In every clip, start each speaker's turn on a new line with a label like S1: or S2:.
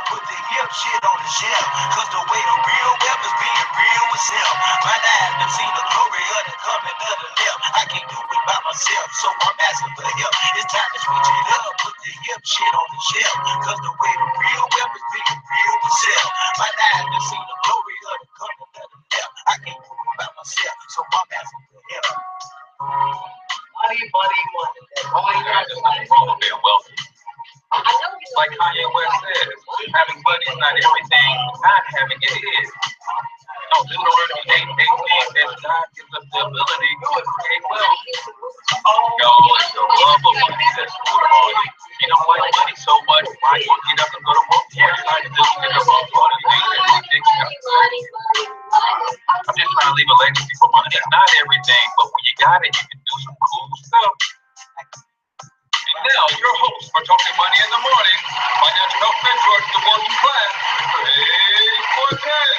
S1: put the hip shit on the shelf. Cause the way the real wealth is being real itself. My eyes done seen the glory of the coming of the left. I can't do it by myself, so I'm asking for help. It's time to switch it up, put the hip shit on the shelf. Cause the way the real wealth is being real itself. My eyes done seen the glory of the coming of the left. I can't do it by myself, so I'm asking for help. Money, money, money.
S2: There's nothing wrong with being wealthy. Like Kanye West says, having money is not everything, not having it is. No, Deuteronomy 8:18 says God gives us the ability to create wealth. Yo, it's the love of money that's rooted on you. You don't like money so much, why you get up and go to work? You're trying to just get up and do all the things that you think you have to do. I'm just trying to leave a legacy for money. It's not everything, but when you got it, you can do some cool stuff. And now, your host for Talking Money in the Morning, financial health mentor to the working class, H Cortez.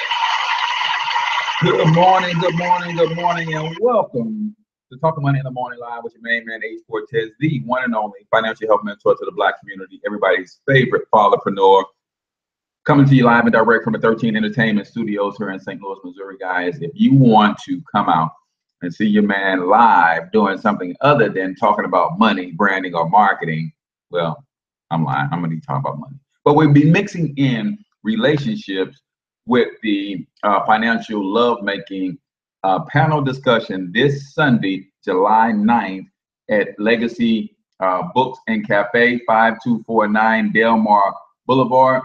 S3: Good morning, good morning, good morning, and welcome to Talking Money in the Morning Live with your main man, H Cortez, the one and only financial health mentor to the Black community, everybody's favorite fatherpreneur, coming to you live and direct from the 13 Entertainment Studios here in St. Louis, Missouri, guys. If you want to come out and see your man live doing something other than talking about money, branding, or marketing, well, I'm lying. I'm going to be talking about money. But we'll be mixing in relationships with the financial lovemaking panel discussion this Sunday, July 9th at Legacy Books and Cafe, 5249 Delmar Boulevard.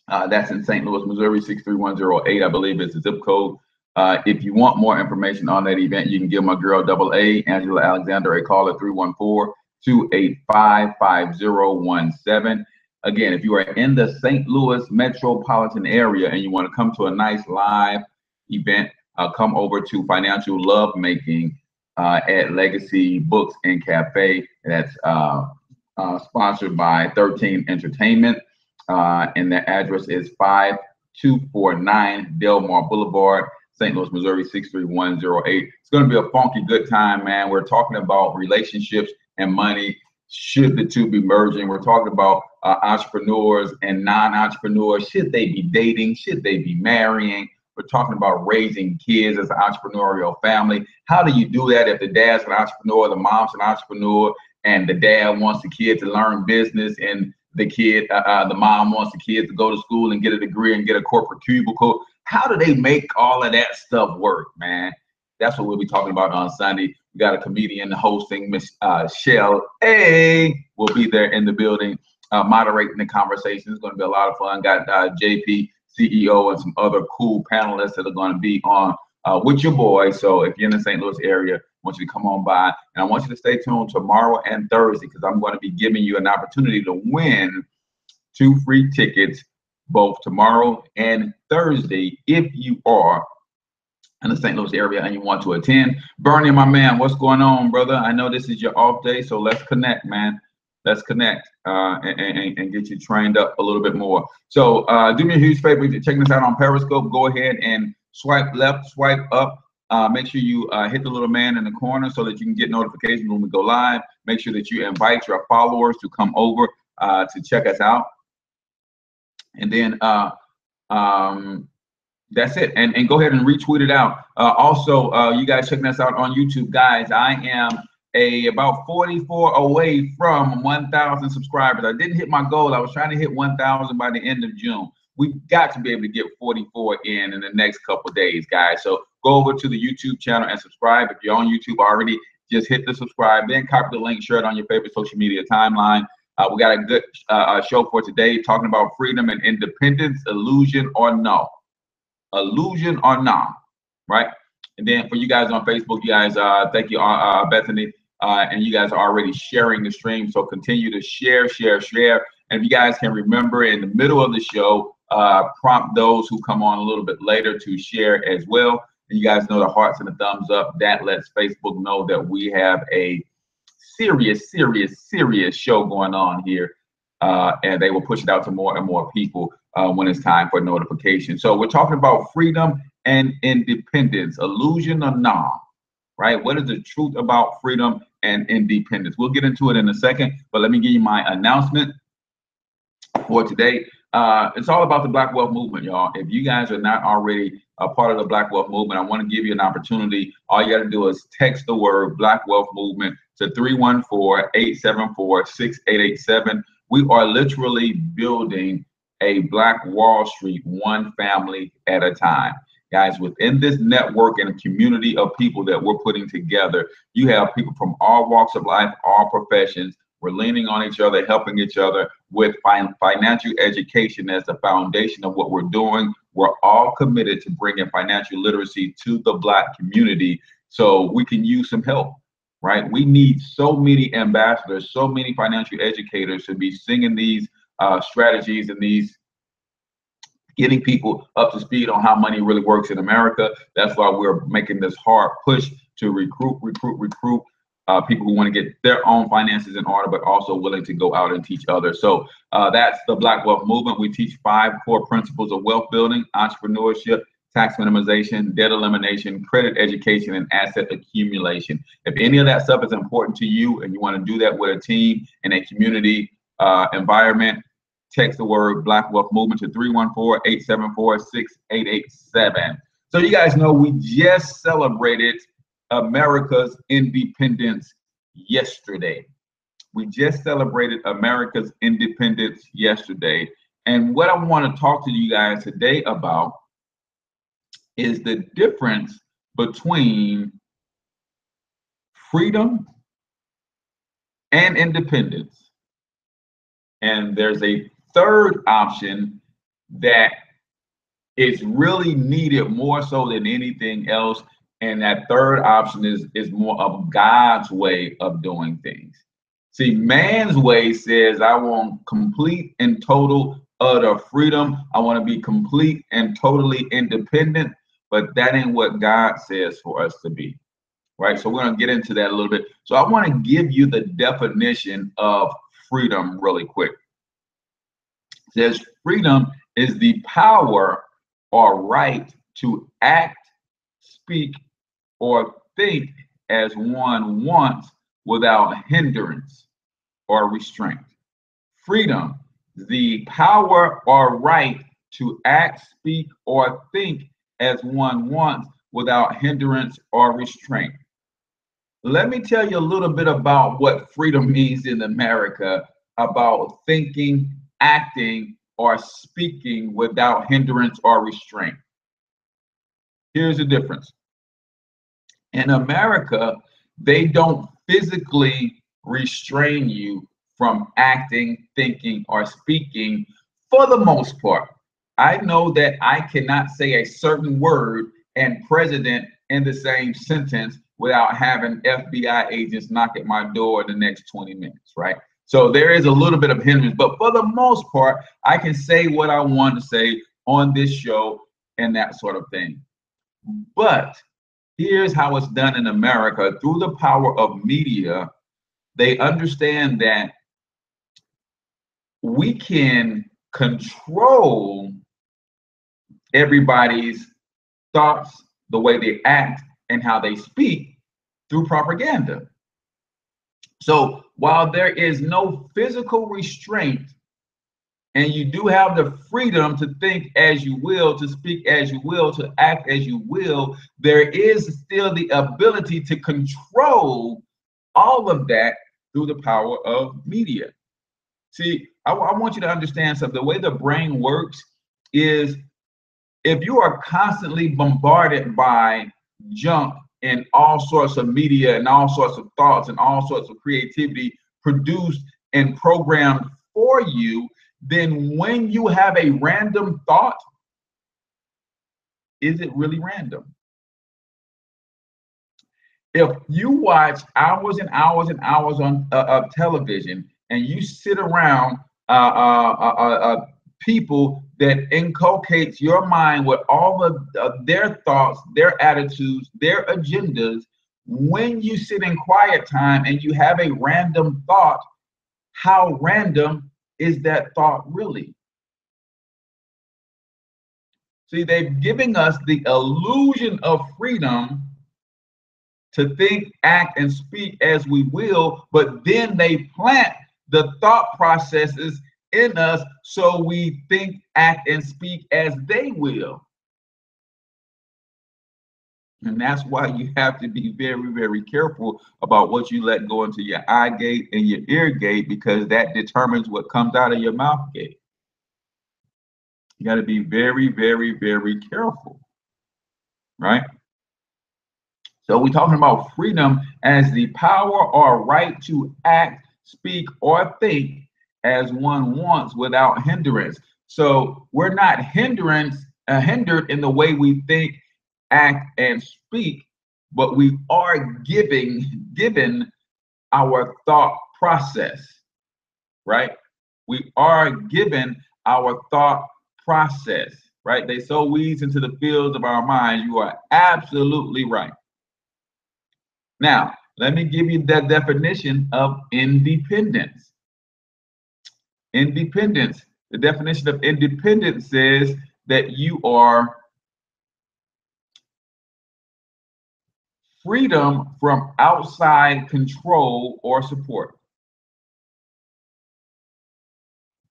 S3: That's in St. Louis, Missouri, 63108, I believe is the zip code. If you want more information on that event, you can give my girl AA, Angela Alexander, a call at 314-285-5017. Again, if you are in the St. Louis metropolitan area and you want to come to a nice live event, come over to Financial Lovemaking at Legacy Books and Cafe. That's sponsored by 13 Entertainment. And the address is 5249 Delmar Boulevard, St. Louis, Missouri, 63108. It's going to be a funky good time, man. We're talking about relationships and money. Should the two be merging? We're talking about entrepreneurs and non-entrepreneurs. Should they be dating? Should they be marrying? We're talking about raising kids as an entrepreneurial family. How do you do that if the dad's an entrepreneur, the mom's an entrepreneur, and the dad wants the kid to learn business, and the mom wants the kid to go to school and get a degree and get a corporate cubicle? How do they make all of that stuff work, man? That's what we'll be talking about on Sunday. We got a comedian hosting, Miss Shell A will be there in the building, moderating the conversation. It's going to be a lot of fun. Got JP, CEO, and some other cool panelists that are going to be on with your boy. So if you're in the St. Louis area, I want you to come on by. And I want you to stay tuned tomorrow and Thursday, because I'm going to be giving you an opportunity to win 2 free tickets both tomorrow and Thursday if you are in the St. Louis area and you want to attend. Bernie, my man, what's going on, brother? I know this is your off day, so let's connect, man. Let's connect and get you trained up a little bit more. So do me a huge favor, if you're checking this out on Periscope, go ahead and swipe left, swipe up. Make sure you hit the little man in the corner so that you can get notifications when we go live. Make sure that you invite your followers to come over to check us out. And then that's it. And go ahead and retweet it out. Also, you guys checking us out on YouTube, guys. I am about 44 away from 1,000 subscribers. I didn't hit my goal. I was trying to hit 1,000 by the end of June. We've got to be able to get 44 in the next couple days, guys. So go over to the YouTube channel and subscribe. If you're on YouTube already, just hit the subscribe, then copy the link, share it on your favorite social media timeline. We got a good show for today, talking about freedom and independence, illusion or no. Illusion or no, right? And then for you guys on Facebook, you guys, thank you, Bethany, and you guys are already sharing the stream. So continue to share. And if you guys can remember in the middle of the show, prompt those who come on a little bit later to share as well. And you guys know the hearts and the thumbs up. That lets Facebook know that we have a serious show going on here. And they will push it out to more and more people when it's time for notification. So we're talking about freedom and independence, illusion or nah, right? What is the truth about freedom and independence? We'll get into it in a second, but let me give you my announcement for today. It's all about the Black Wealth Movement, y'all. If you guys are not already a part of the Black Wealth Movement, I want to give you an opportunity. All you got to do is text the word Black Wealth Movement to 314-874-6887. We are literally building a Black Wall Street, one family at a time. Guys, within this network and community of people that we're putting together, you have people from all walks of life, all professions. We're leaning on each other, helping each other with financial education as the foundation of what we're doing. We're all committed to bringing financial literacy to the Black community so we can use some help, right? We need so many ambassadors, so many financial educators to be singing these strategies and these getting people up to speed on how money really works in America. That's why we're making this hard push to recruit people who want to get their own finances in order, but also willing to go out and teach others. So that's the Black Wealth Movement. We teach 5 core principles of wealth building: entrepreneurship, tax minimization, debt elimination, credit education, and asset accumulation. If any of that stuff is important to you and you want to do that with a team in a community environment, text the word Black Wealth Movement to 314-874-6887. So you guys know we just celebrated America's independence yesterday. We just celebrated America's independence yesterday. And what I want to talk to you guys today about is the difference between freedom and independence. And there's a third option that is really needed more so than anything else. And that third option is more of God's way of doing things. See, man's way says, I want complete and total utter freedom. I want to be complete and totally independent, but that ain't what God says for us to be, right? So we're going to get into that a little bit. So I want to give you the definition of freedom really quick. It says freedom is the power or right to act, speak, or think as one wants without hindrance or restraint. Freedom, the power or right to act, speak, or think as one wants without hindrance or restraint. Let me tell you a little bit about what freedom means in America, about thinking, acting, or speaking without hindrance or restraint. Here's the difference. In America, they don't physically restrain you from acting, thinking, or speaking for the most part. I know that I cannot say a certain word and president in the same sentence without having FBI agents knock at my door in the next 20 minutes, right? So there is a little bit of hindrance, but for the most part, I can say what I want to say on this show and that sort of thing. But here's how it's done in America. Through the power of media, they understand that we can control everybody's thoughts, the way they act, and how they speak through propaganda. So while there is no physical restraint, and you do have the freedom to think as you will, to speak as you will, to act as you will, there is still the ability to control all of that through the power of media. See, I want you to understand something. The way the brain works is if you are constantly bombarded by junk and all sorts of media and all sorts of thoughts and all sorts of creativity produced and programmed for you, then when you have a random thought, is it really random? If you watch hours and hours and hours of television and you sit around people that inculcates your mind with all of their thoughts, their attitudes, their agendas, when you sit in quiet time and you have a random thought, how random is that thought really? See, they're giving us the illusion of freedom to think, act, and speak as we will, but then they plant the thought processes in us, so we think, act, and speak as they will. And that's why you have to be very, very careful about what you let go into your eye gate and your ear gate, because that determines what comes out of your mouth gate. You got to be very, very, very careful, right? So we're talking about freedom as the power or right to act, speak, or think as one wants without hindrance. So we're not hindered in the way we think, act, and speak, but we are given our thought process, right? We are given our thought process, right? They sow weeds into the fields of our minds. You are absolutely right. Now, let me give you the definition of independence. Independence, the definition of independence says that you are freedom from outside control or support.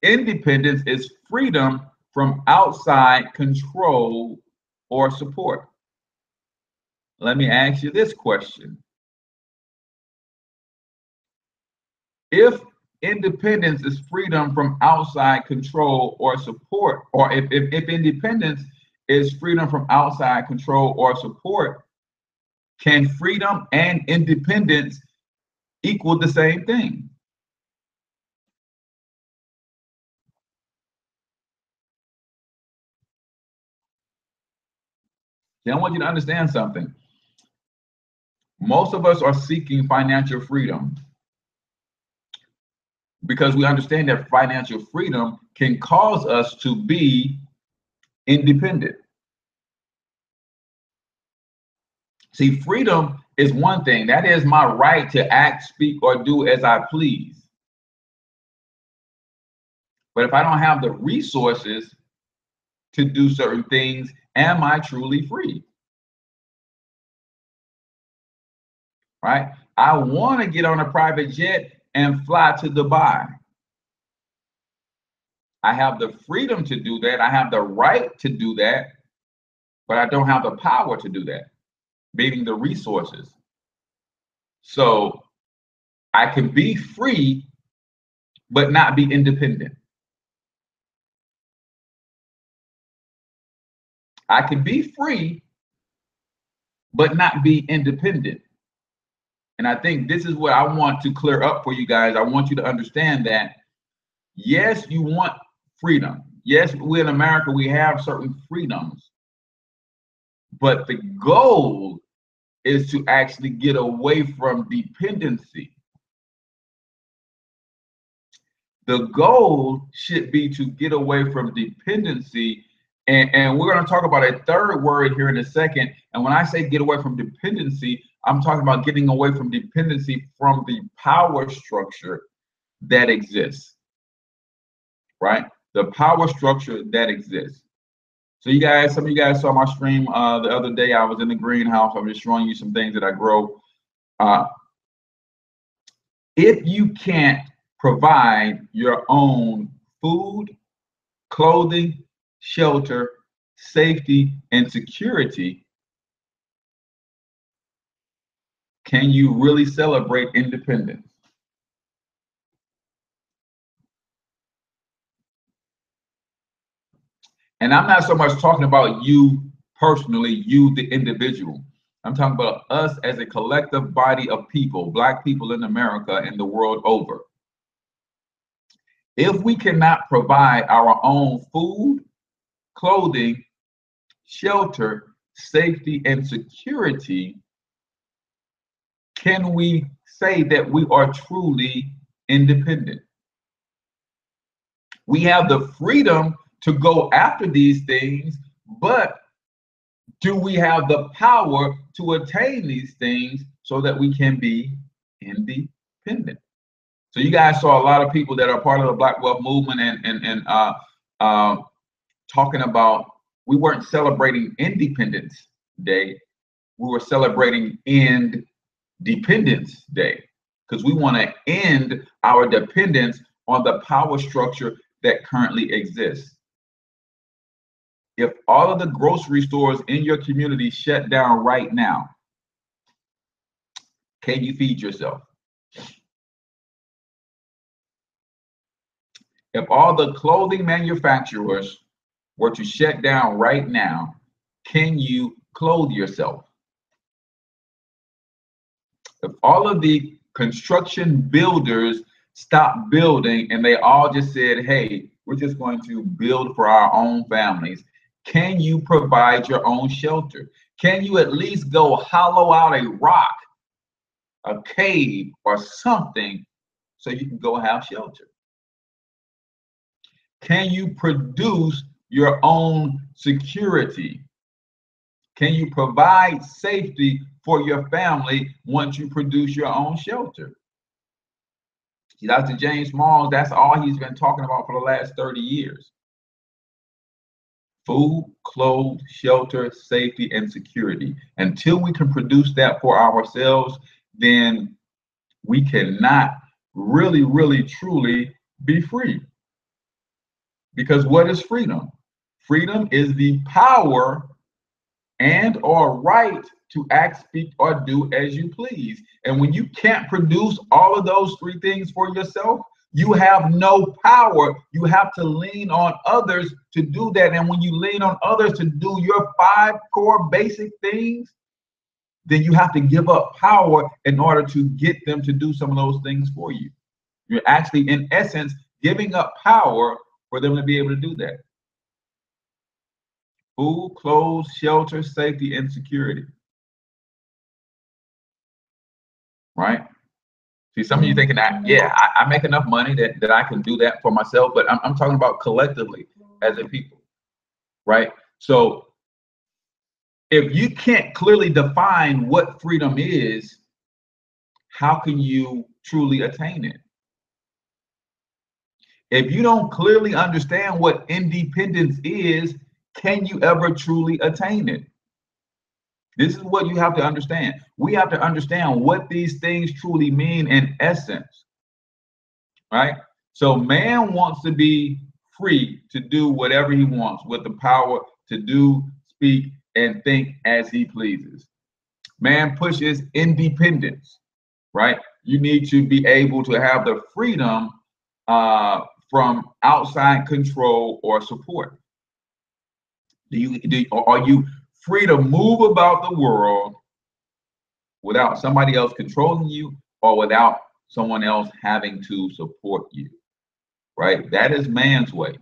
S3: Independence is freedom from outside control or support. Let me ask you this question. If independence is freedom from outside control or support, or if independence is freedom from outside control or support, can freedom and independence equal the same thing? See, I want you to understand something. Most of us are seeking financial freedom because we understand that financial freedom can cause us to be independent. See, freedom is one thing. That is my right to act, speak, or do as I please. But if I don't have the resources to do certain things, am I truly free? Right? I want to get on a private jet and fly to Dubai. I have the freedom to do that. I have the right to do that, but I don't have the power to do that, meaning the resources. So I can be free, but not be independent. I can be free, but not be independent. And I think this is what I want to clear up for you guys. I want you to understand that, yes, you want freedom. Yes, we in America, we have certain freedoms. But the goal is to actually get away from dependency. The goal should be to get away from dependency. And we're going to talk about a third word here in a second. And when I say get away from dependency, I'm talking about getting away from dependency from the power structure that exists, right? The power structure that exists. So you guys, some of you guys saw my stream the other day. I was in the greenhouse. I'm just showing you some things that I grow. If you can't provide your own food, clothing, shelter, safety, and security, can you really celebrate independence? And I'm not so much talking about you personally, you the individual. I'm talking about us as a collective body of people, Black people in America and the world over. If we cannot provide our own food, clothing, shelter, safety, and security, can we say that we are truly independent? We have the freedom to go after these things, but do we have the power to attain these things so that we can be independent? So you guys saw a lot of people that are part of the Black Wealth Movement and talking about, we weren't celebrating Independence Day, we were celebrating Independence Day, because we want to end our dependence on the power structure that currently exist. If all of the grocery stores in your community shut down right now, can you feed yourself? If all the clothing manufacturers were to shut down right now, can you clothe yourself? If all of the construction builders stopped building and they all just said, hey, we're just going to build for our own families, can you provide your own shelter? Can you at least go hollow out a rock, a cave, or something so you can go have shelter? Can you produce your own security? Can you provide safety for your family once you produce your own shelter? See, Dr. James Smalls, that's all he's been talking about for the last 30 years. Food, clothes, shelter, safety, and security. Until we can produce that for ourselves, then we cannot really, really, truly be free. Because what is freedom? Freedom is the power and or right to act, speak, or do as you please. And when you can't produce all of those three things for yourself, you have no power. You have to lean on others to do that. And when you lean on others to do your 5 core basic things, then you have to give up power in order to get them to do some of those things for you. You're actually, in essence, giving up power for them to be able to do that. Food, clothes, shelter, safety, and security. Right? See, some of you thinking that, yeah, I make enough money that I can do that for myself, but I'm talking about collectively as a people, right? So if you can't clearly define what freedom is, how can you truly attain it? If you don't clearly understand what independence is, can you ever truly attain it? This is what you have to understand. We have to understand what these things truly mean in essence, right? So man wants to be free to do whatever he wants with the power to do, speak, and think as he pleases. Man pushes independence, right? You need to be able to have the freedom from outside control or support. Are you free to move about the world without somebody else controlling you or without someone else having to support you, right? That is man's way.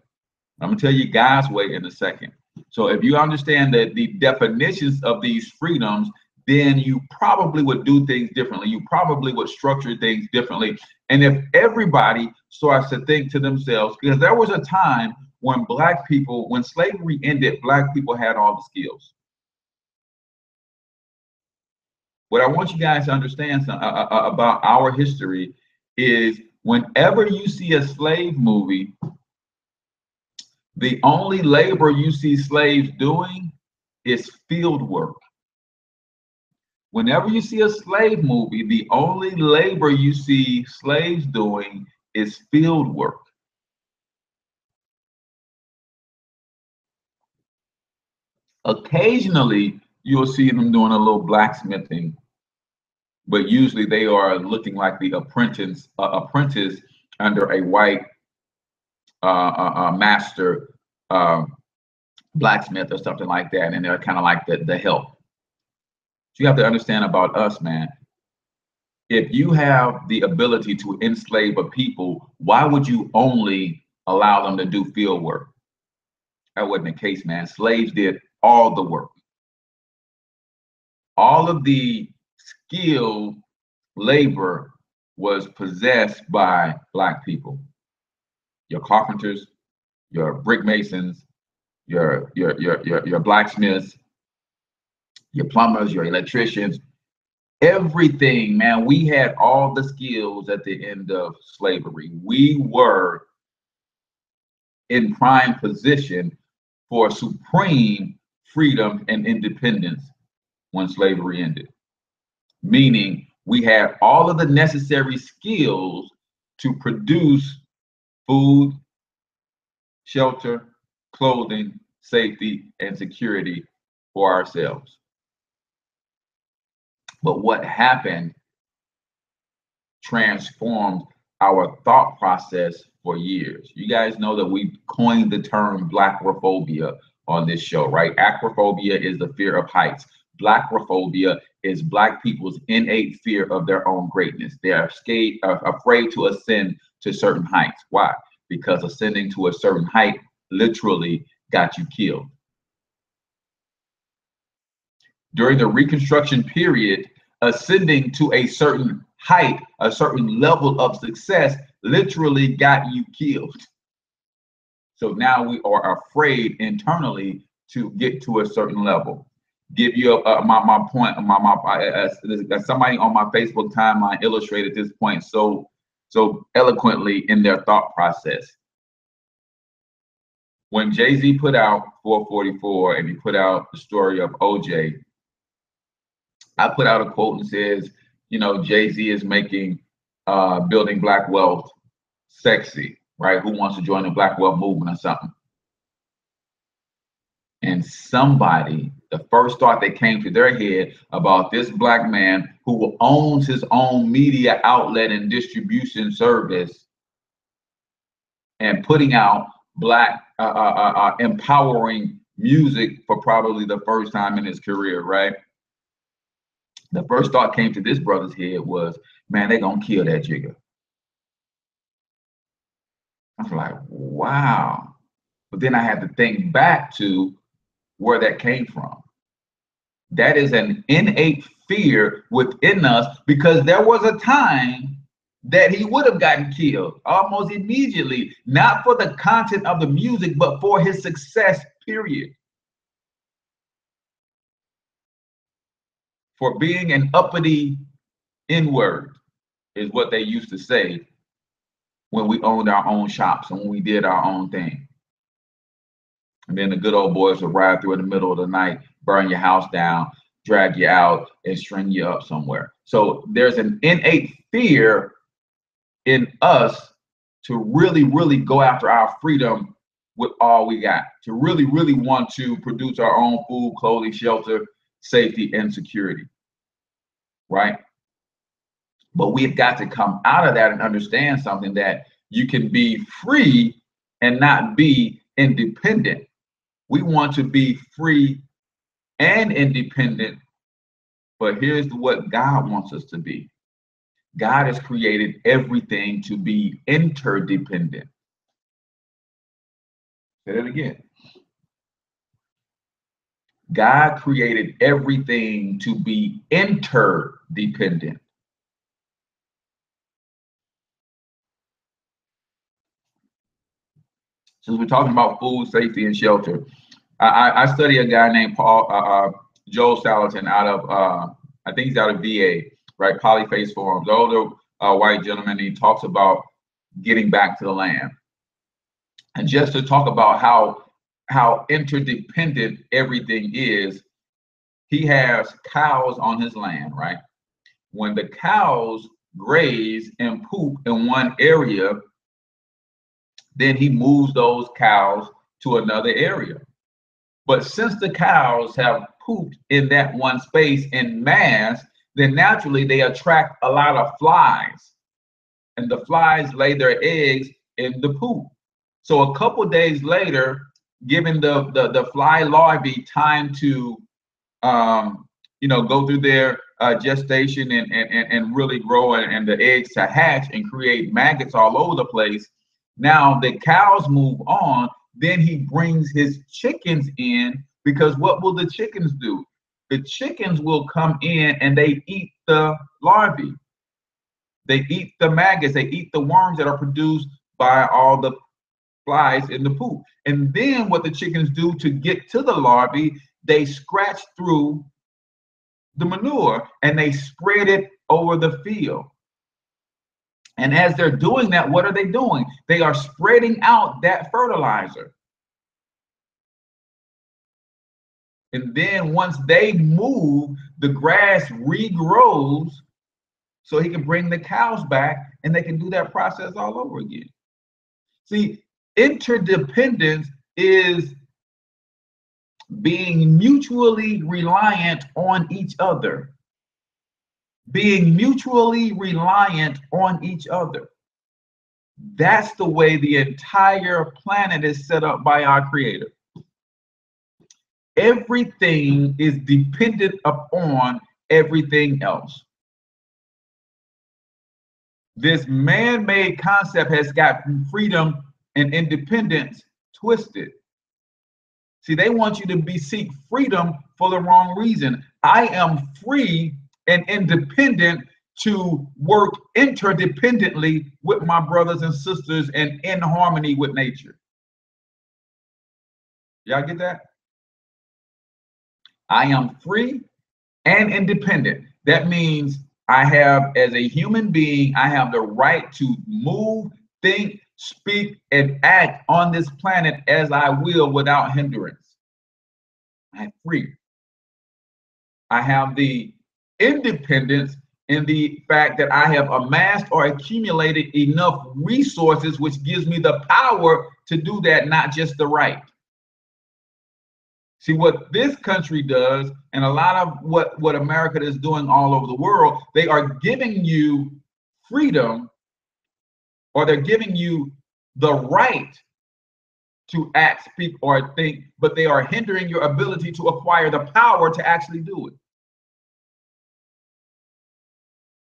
S3: I'm gonna tell you God's way in a second. So if you understand that the definitions of these freedoms, then you probably would do things differently. You probably would structure things differently. And if everybody starts to think to themselves, because there was a time when Black people, when slavery ended, Black people had all the skills. What I want you guys to understand about our history is whenever you see a slave movie, the only labor you see slaves doing is field work. Whenever you see a slave movie, the only labor you see slaves doing is field work. Occasionally, you'll see them doing a little blacksmithing, but usually they are looking like the apprentice under a white master blacksmith or something like that, and they're kind of like the help. So you have to understand about us, man. If you have the ability to enslave a people, why would you only allow them to do field work? That wasn't the case, man. Slaves did all the work. All of the skilled labor was possessed by Black people. Your carpenters, your brick masons, your blacksmiths, your plumbers, your electricians, everything, man. We had all the skills at the end of slavery. We were in prime position for supreme freedom and independence when slavery ended. Meaning we had all of the necessary skills to produce food, shelter, clothing, safety, and security for ourselves. But what happened transformed our thought process for years. You guys know that we coined the term blackophobia on this show, right? Acrophobia is the fear of heights. Blackophobia is Black people's innate fear of their own greatness. They are afraid to ascend to certain heights. Why? Because ascending to a certain height literally got you killed. During the Reconstruction period, ascending to a certain height, a certain level of success literally got you killed. So now we are afraid internally to get to a certain level. Give you my point. Somebody on my Facebook timeline illustrated this point so eloquently in their thought process. When Jay-Z put out 444 and he put out the story of OJ, I put out a quote and says, you know, Jay-Z is making building Black wealth sexy, right? Who wants to join the Black wealth movement or something? And somebody, the first thought that came to their head about this Black man who owns his own media outlet and distribution service and putting out Black empowering music for probably the first time in his career, right? The first thought came to this brother's head was, man, they're gonna kill that jigger. I was like, wow. But then I had to think back to where that came from. That is an innate fear within us, because there was a time that he would have gotten killed almost immediately, not for the content of the music, but for his success, period. For being an uppity N-word is what they used to say when we owned our own shops and when we did our own thing. And then the good old boys would ride through in the middle of the night, burn your house down, drag you out, and string you up somewhere. So there's an innate fear in us to really, really go after our freedom with all we got, to really, really want to produce our own food, clothing, shelter, safety, and security, right? But we've got to come out of that and understand something, that you can be free and not be independent. We want to be free and independent, but here's what God wants us to be. God has created everything to be interdependent. Say that again. God created everything to be interdependent. Since we're talking about food, safety, and shelter, I study a guy named Joel Salatin out of, I think he's out of VA, right? Polyface Forums, older white gentleman. He talks about getting back to the land. And just to talk about how interdependent everything is, he has cows on his land, right? When the cows graze and poop in one area, then he moves those cows to another area. But since the cows have pooped in that one space in mass, then naturally they attract a lot of flies. And the flies lay their eggs in the poop. So a couple days later, giving the fly larvae time to go through their gestation and really grow, and the eggs to hatch and create maggots all over the place. Now the cows move on, then he brings his chickens in, because what will the chickens do? The chickens will come in and they eat the larvae. They eat the maggots, they eat the worms that are produced by all the flies in the poop. And then what the chickens do to get to the larvae, they scratch through the manure and they spread it over the field. And as they're doing that, what are they doing? They are spreading out that fertilizer. And then once they move, the grass regrows so he can bring the cows back and they can do that process all over again. See, Interdependence is being mutually reliant on each other. Being mutually reliant on each other. That's the way the entire planet is set up by our Creator. Everything is dependent upon everything else. This man-made concept has got freedom and independence twisted. See, they want you to seek freedom for the wrong reason. I am free and independent to work interdependently with my brothers and sisters and in harmony with nature. Y'all get that? I am free and independent. That means I have, as a human being, I have the right to move, think, speak, and act on this planet as I will without hindrance. I'm free. I have the independence in the fact that I have amassed or accumulated enough resources, which gives me the power to do that, not just the right. See, what this country does, and a lot of what America is doing all over the world, they are giving you freedom, or they're giving you the right to act, speak, or think, but they are hindering your ability to acquire the power to actually do it.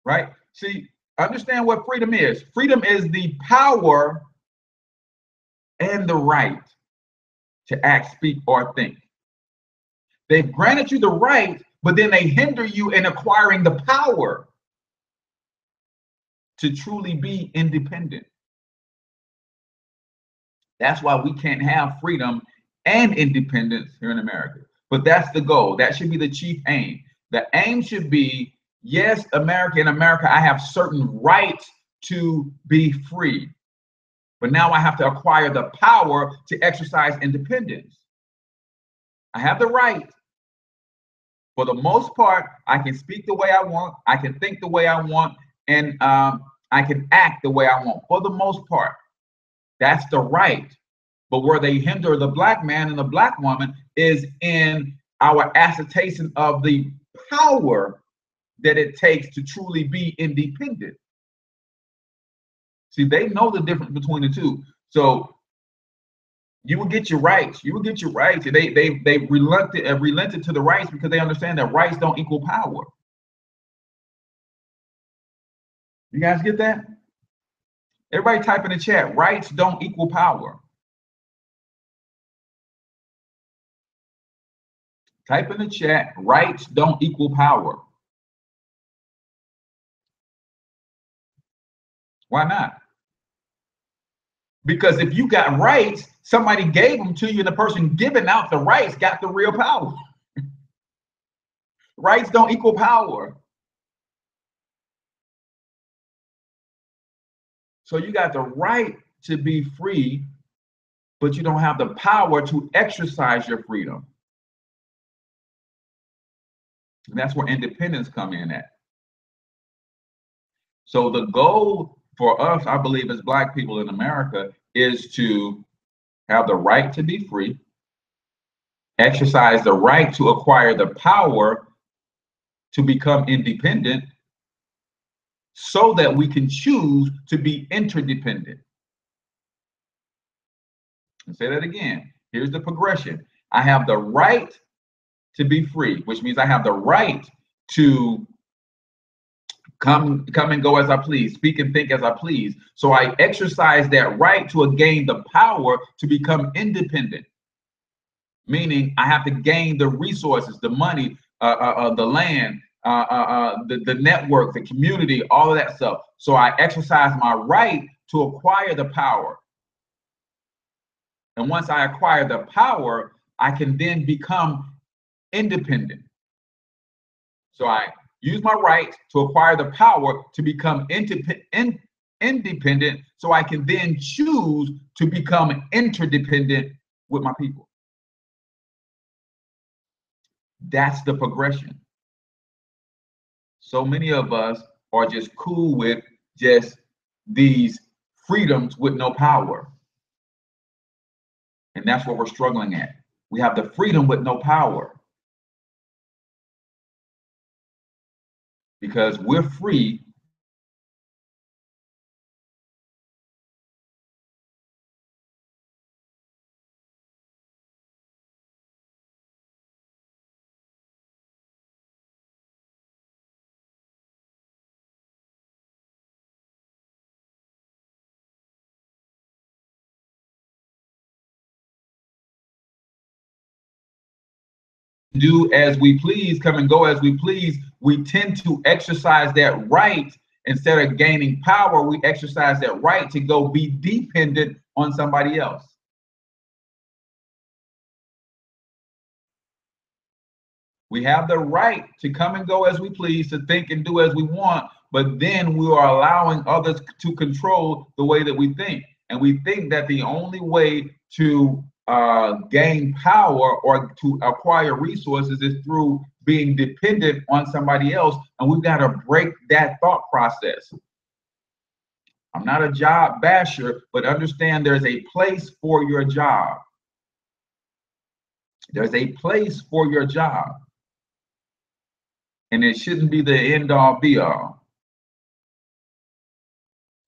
S3: Right? See, understand what freedom is. Freedom is the power and the right to act, speak, or think. They've granted you the right, but then they hinder you in acquiring the power to truly be independent. That's why we can't have freedom and independence here in America. But that's the goal. That should be the chief aim. The aim should be, yes, America, in America, I have certain rights to be free. But now I have to acquire the power to exercise independence. I have the right. For the most part, I can speak the way I want, I can think the way I want, and I can act the way I want. For the most part, that's the right. But where they hinder the black man and the black woman is in our assertion of the power that it takes to truly be independent. See, they know the difference between the two. So you will get your rights. You will get your rights. They relented to the rights because they understand that rights don't equal power. You guys get that? Everybody type in the chat. Rights don't equal power. Type in the chat. Rights don't equal power. Why not? Because if you got rights, somebody gave them to you, and the person giving out the rights got the real power. Rights don't equal power. So you got the right to be free, but you don't have the power to exercise your freedom. And that's where independence come in at. So the goal for us, I believe, as Black people in America, is to have the right to be free, exercise the right to acquire the power to become independent, so that we can choose to be interdependent. I'll say that again. Here's the progression. I have the right to be free, which means I have the right to come and go as I please, speak and think as I please. So I exercise that right to gain the power to become independent, meaning I have to gain the resources, the money, the land, the network, the community, all of that stuff. So I exercise my right to acquire the power. And once I acquire the power, I can then become independent. So I use my right to acquire the power to become independent, so I can then choose to become interdependent with my people. That's the progression. So many of us are just cool with just these freedoms with no power. And that's what we're struggling at. We have the freedom with no power. Because we're free do as we please, come and go as we please, we tend to exercise that right. Instead of gaining power, we exercise that right to go be dependent on somebody else. We have the right to come and go as we please, to think and do as we want, but then we are allowing others to control the way that we think. And we think that the only way to gain power or to acquire resources is through being dependent on somebody else. And we've got to break that thought process. I'm not a job basher, but understand there's a place for your job. There's a place for your job. And it shouldn't be the end all be all.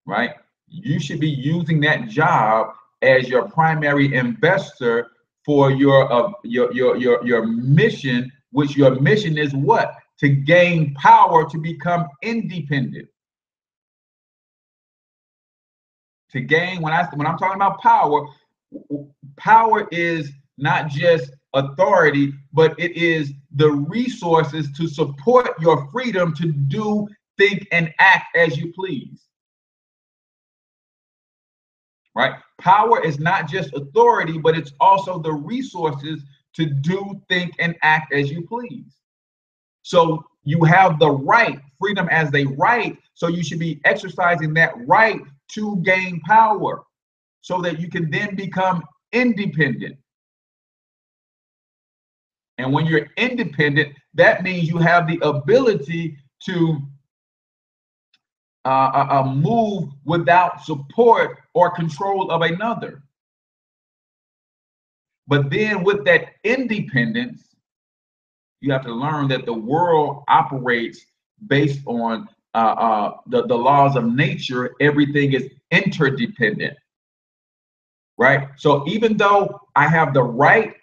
S3: Right? You should be using that job as your primary investor for your mission, which your mission is what? To gain power, to become independent. To gain, when I'm talking about power, power is not just authority, but it is the resources to support your freedom to do, think, and act as you please. Right? Power is not just authority, but it's also the resources to do, think, and act as you please. So you have the right, freedom as a right, so you should be exercising that right to gain power so that you can then become independent. And when you're independent, that means you have the ability to move without support or control of another. But then with that independence, you have to learn that the world operates based on the laws of nature. Everything is interdependent, right? So even though I have the right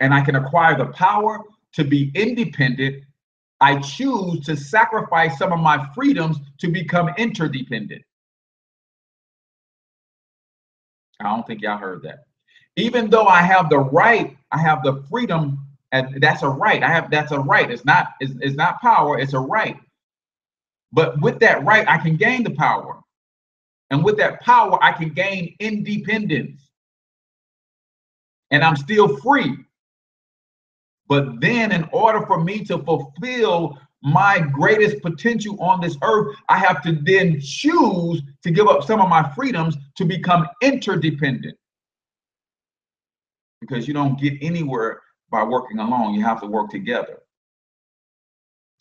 S3: and I can acquire the power to be independent, I choose to sacrifice some of my freedoms to become interdependent. I don't think y'all heard that. Even though I have the right, I have the freedom, and that's a right. That's a right. It's not power, it's a right. But with that right, I can gain the power. And with that power, I can gain independence. And I'm still free. But then in order for me to fulfill my greatest potential on this earth, I have to then choose to give up some of my freedoms to become interdependent. Because you don't get anywhere by working alone. You have to work together.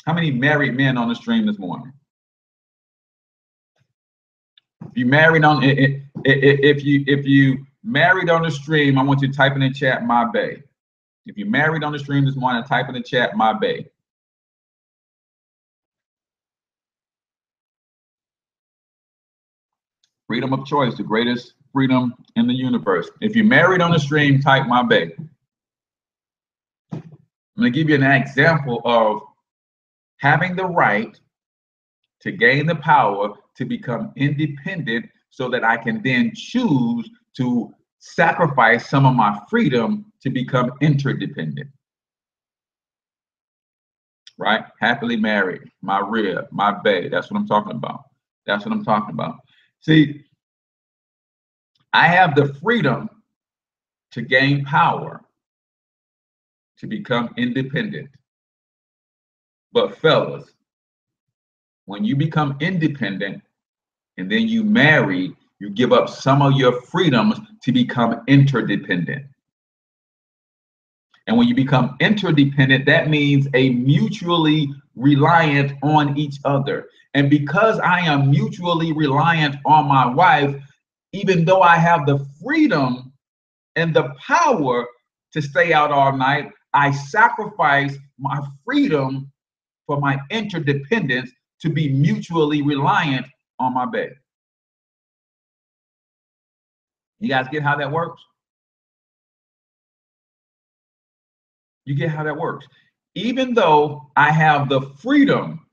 S3: How many married men on the stream this morning? If you married on if you married on the stream, I want you to type in the chat my bae. If you married on the stream this morning, type in the chat my bae. Freedom of choice, the greatest freedom in the universe. If you're married on the stream, type my bae. I'm going to give you an example of having the right to gain the power to become independent so that I can then choose to sacrifice some of my freedom to become interdependent. Right? Happily married, my rib, my bae. That's what I'm talking about. That's what I'm talking about. See, I have the freedom to gain power to become independent. But fellas, when you become independent and then you marry, you give up some of your freedoms to become interdependent. And when you become interdependent, that means a mutually reliant on each other. And because I am mutually reliant on my wife, even though I have the freedom and the power to stay out all night, I sacrifice my freedom for my interdependence to be mutually reliant on my bed. You guys get how that works? You get how that works? Even though I have the freedom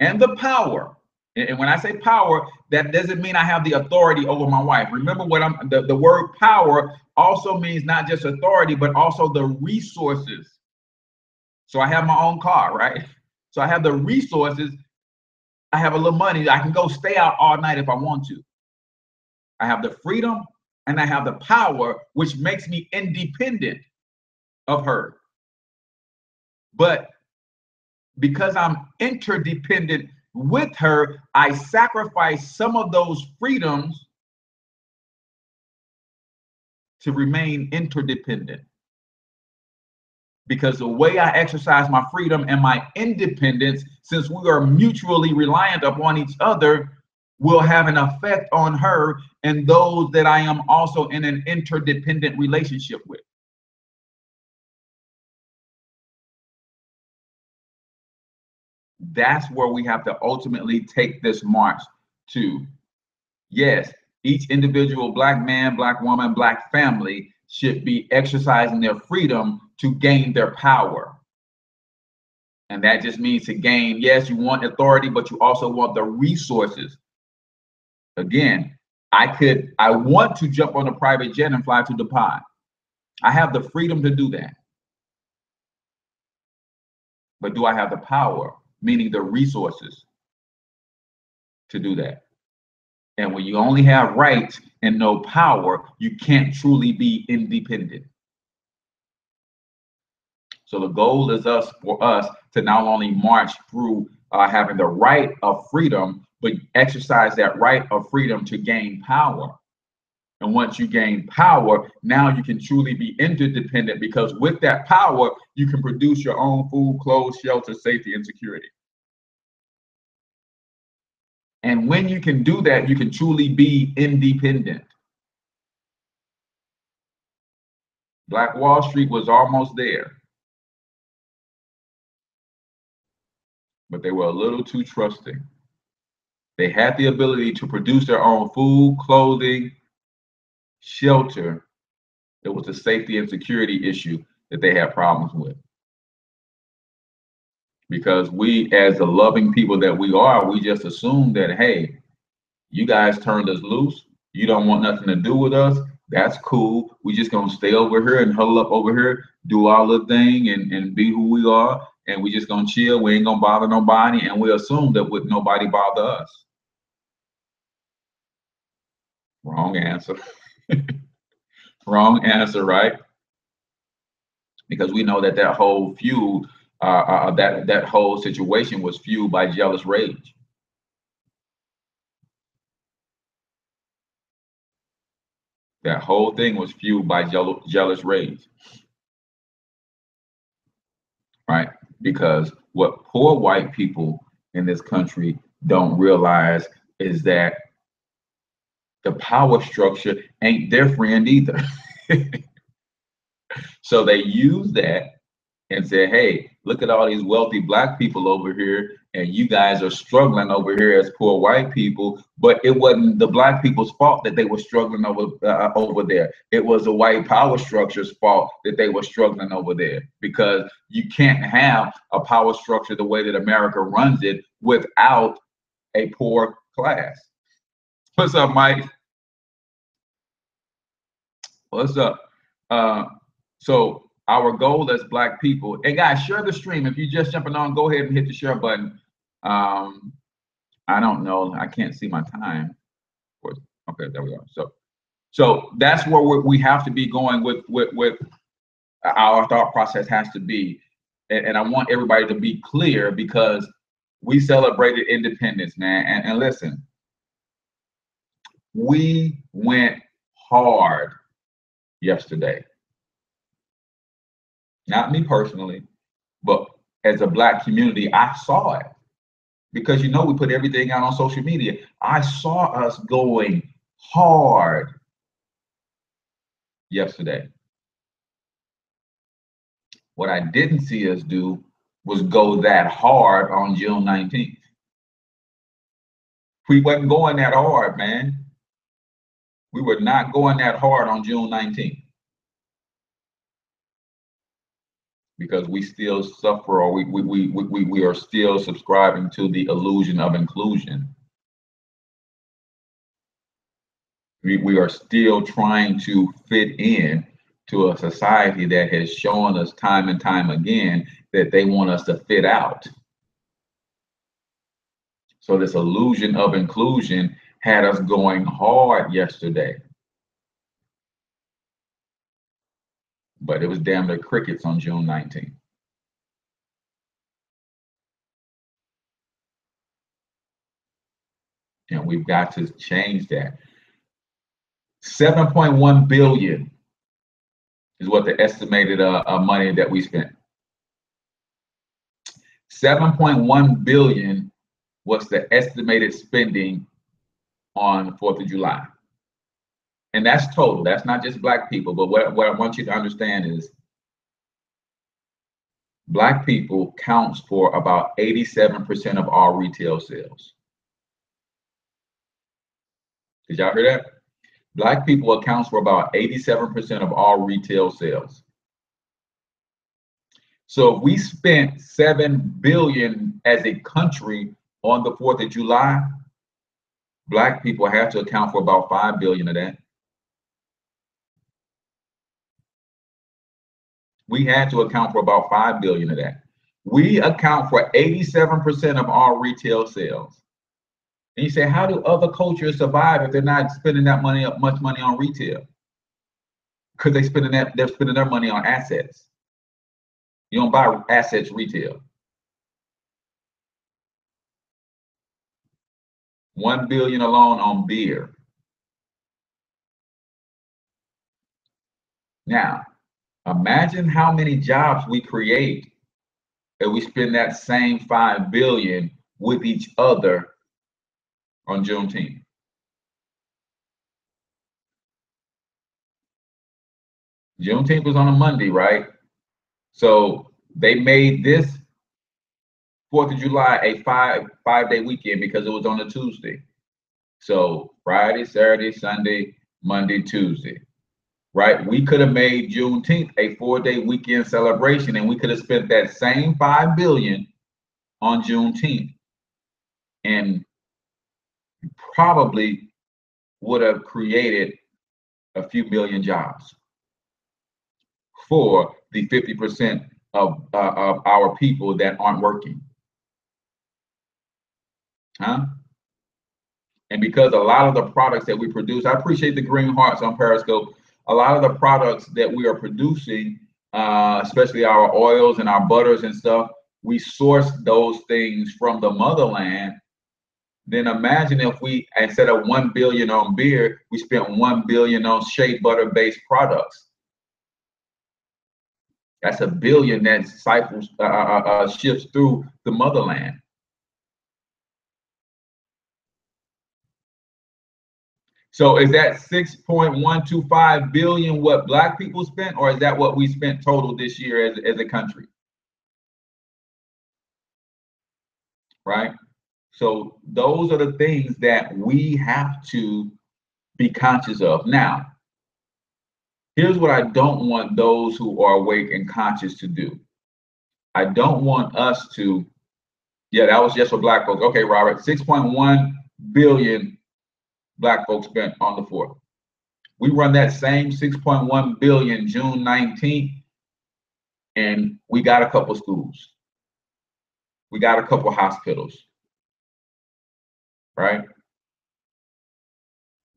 S3: and the power, and when I say power, that doesn't mean I have the authority over my wife. Remember what the word power also means not just authority, but also the resources. So I have my own car, right? So I have the resources. I have a little money. I can go stay out all night if I want to. I have the freedom and I have the power, which makes me independent of her. But because I'm interdependent with her, I sacrifice some of those freedoms to remain interdependent. Because the way I exercise my freedom and my independence, since we are mutually reliant upon each other, will have an effect on her and those that I am also in an interdependent relationship with. That's where we have to ultimately take this march to. Yes, each individual Black man, Black woman, Black family should be exercising their freedom to gain their power. And that just means to gain, yes, you want authority, but you also want the resources. Again, I want to jump on a private jet and fly to Dubai. I have the freedom to do that. But do I have the power, meaning the resources, to do that? And when you only have rights and no power, you can't truly be independent. So the goal is for us to not only march through having the right of freedom, but exercise that right of freedom to gain power. And once you gain power, now you can truly be interdependent, because with that power, you can produce your own food, clothes, shelter, safety, and security. And when you can do that, you can truly be independent. Black Wall Street was almost there, but they were a little too trusting. They had the ability to produce their own food, clothing, shelter. It was a safety and security issue that they had problems with. Because we, as the loving people that we are, we just assume that, hey, you guys turned us loose. You don't want nothing to do with us. That's cool. We just gonna stay over here and huddle up over here, do our little thing and be who we are. And we just gonna chill. We ain't gonna bother nobody. And we assume that would nobody bother us. Wrong answer. Wrong answer, right? Because we know that that whole feud, that whole situation was fueled by jealous rage. That whole thing was fueled by jealous rage, right? Because what poor white people in this country don't realize is that the power structure ain't their friend either. So they use that and say, hey, look at all these wealthy Black people over here, and you guys are struggling over here as poor white people. But it wasn't the Black people's fault that they were struggling over there. It was the white power structure's fault that they were struggling over there, because you can't have a power structure the way that America runs it without a poor class. What's up, Mike? What's up? So our goal as Black people, and guys, share the stream. If you're just jumping on, go ahead and hit the share button. I don't know, I can't see my time. Okay, there we go. So that's where we have to be going with our thought process has to be. And I want everybody to be clear, because we celebrated independence, man. And listen, we went hard yesterday. Not me personally, but as a Black community, I saw it. Because we put everything out on social media. I saw us going hard yesterday. What I didn't see us do was go that hard on June 19th. We wasn't going that hard, man. We were not going that hard on June 19th because we still suffer, or we are still subscribing to the illusion of inclusion. We are still trying to fit in to a society that has shown us time and time again that they want us to fit out. So this illusion of inclusion had us going hard yesterday. But it was damn near crickets on June 19th. And we've got to change that. 7.1 billion is what the estimated money that we spent. 7.1 billion was the estimated spending on 4th of July. And that's total. That's not just Black people. But what I want you to understand is Black people counts for about 87% of all retail sales. Did y'all hear that? Black people accounts for about 87% of all retail sales. So if we spent 7 billion as a country on the 4th of July, Black people have to account for about 5 billion of that. We had to account for about 5 billion of that. We account for 87% of all retail sales. And you say, how do other cultures survive if they're not spending that money, much money on retail? Because they're spending their money on assets. You don't buy assets retail. 1 billion alone on beer. Now, imagine how many jobs we create if we spend that same 5 billion with each other on Juneteenth. Juneteenth was on a Monday, right? So they made this 4th of July a five-day weekend because it was on a Tuesday. So Friday, Saturday, Sunday, Monday, Tuesday, right? We could have made Juneteenth a 4-day weekend celebration, and we could have spent that same 5 billion on Juneteenth, and probably would have created a few million jobs for the 50% of our people that aren't working. Huh? And because a lot of the products that we produce, I appreciate the green hearts on Periscope. A lot of the products that we are producing, especially our oils and our butters and stuff, we source those things from the motherland. Then imagine if we, instead of 1 billion on beer, we spent 1 billion on shea butter based products. That's a billion that cycles, shifts through the motherland. So is that 6.125 billion what Black people spent, or is that what we spent total this year as a country? Right? So those are the things that we have to be conscious of. Now, here's what I don't want those who are awake and conscious to do. I don't want us to, yeah, that was just for Black folks. Okay, Robert, 6.1 billion Black folks spent on the 4th. We run that same 6.1 billion June 19th, and we got a couple schools. We got a couple hospitals, right?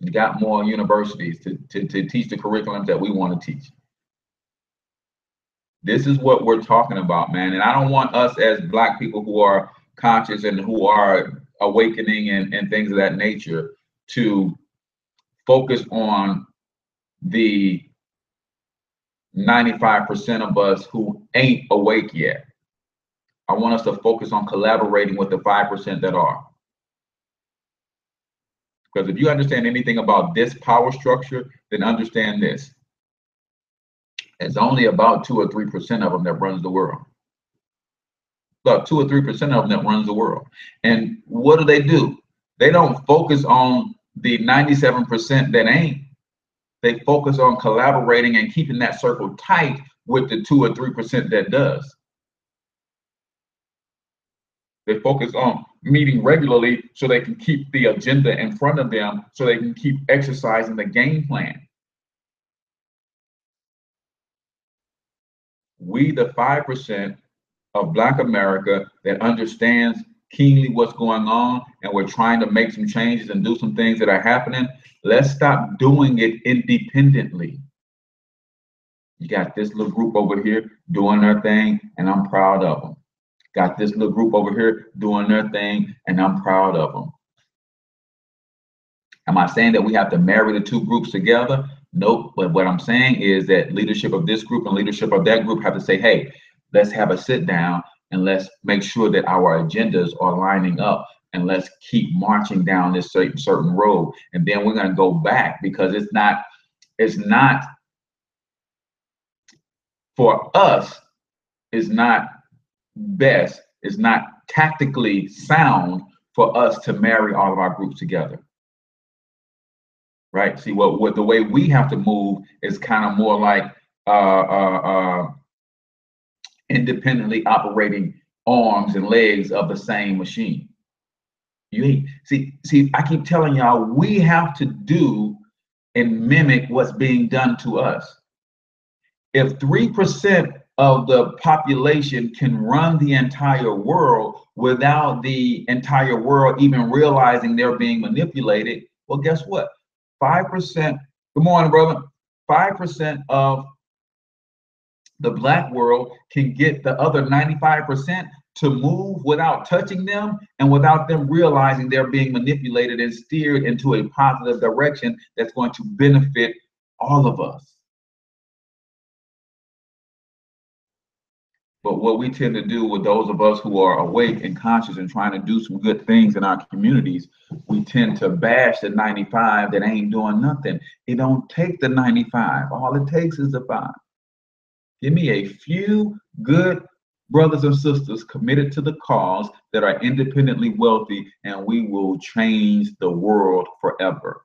S3: We got more universities to teach the curriculums that we want to teach. This is what we're talking about, man. And I don't want us as Black people who are conscious and who are awakening and things of that nature to focus on the 95% of us who ain't awake yet. I want us to focus on collaborating with the 5% that are. Because if you understand anything about this power structure, then understand this. It's only about 2 or 3% of them that runs the world. About 2 or 3% of them that runs the world. And what do? They don't focus on the 97% that ain't. They focus on collaborating and keeping that circle tight with the 2 or 3% that does. They focus on meeting regularly so they can keep the agenda in front of them, so they can keep exercising the game plan. We, the 5% of Black America that understands keenly what's going on, and we're trying to make some changes and do some things that are happening, let's stop doing it independently. You got this little group over here doing their thing, and I'm proud of them. Got this little group over here doing their thing, and I'm proud of them. Am I saying that we have to marry the two groups together? Nope. But what I'm saying is that leadership of this group and leadership of that group have to say, hey, let's have a sit down and let's make sure that our agendas are lining up, and let's keep marching down this certain road. And then we're going to go back, because it's not for us, it's not best, it's not tactically sound for us to marry all of our groups together. Right? See, what the way we have to move is kind of more like independently operating arms and legs of the same machine. See, I keep telling y'all, we have to do and mimic what's being done to us. If 3% of the population can run the entire world without the entire world even realizing they're being manipulated, well, guess what? 5%, good morning, brother. 5% of the Black world can get the other 95% to move without touching them and without them realizing they're being manipulated and steered into a positive direction that's going to benefit all of us. But what we tend to do with those of us who are awake and conscious and trying to do some good things in our communities, we tend to bash the 95 that ain't doing nothing. It don't take the 95. All it takes is the 5. Give me a few good brothers and sisters committed to the cause that are independently wealthy, and we will change the world forever.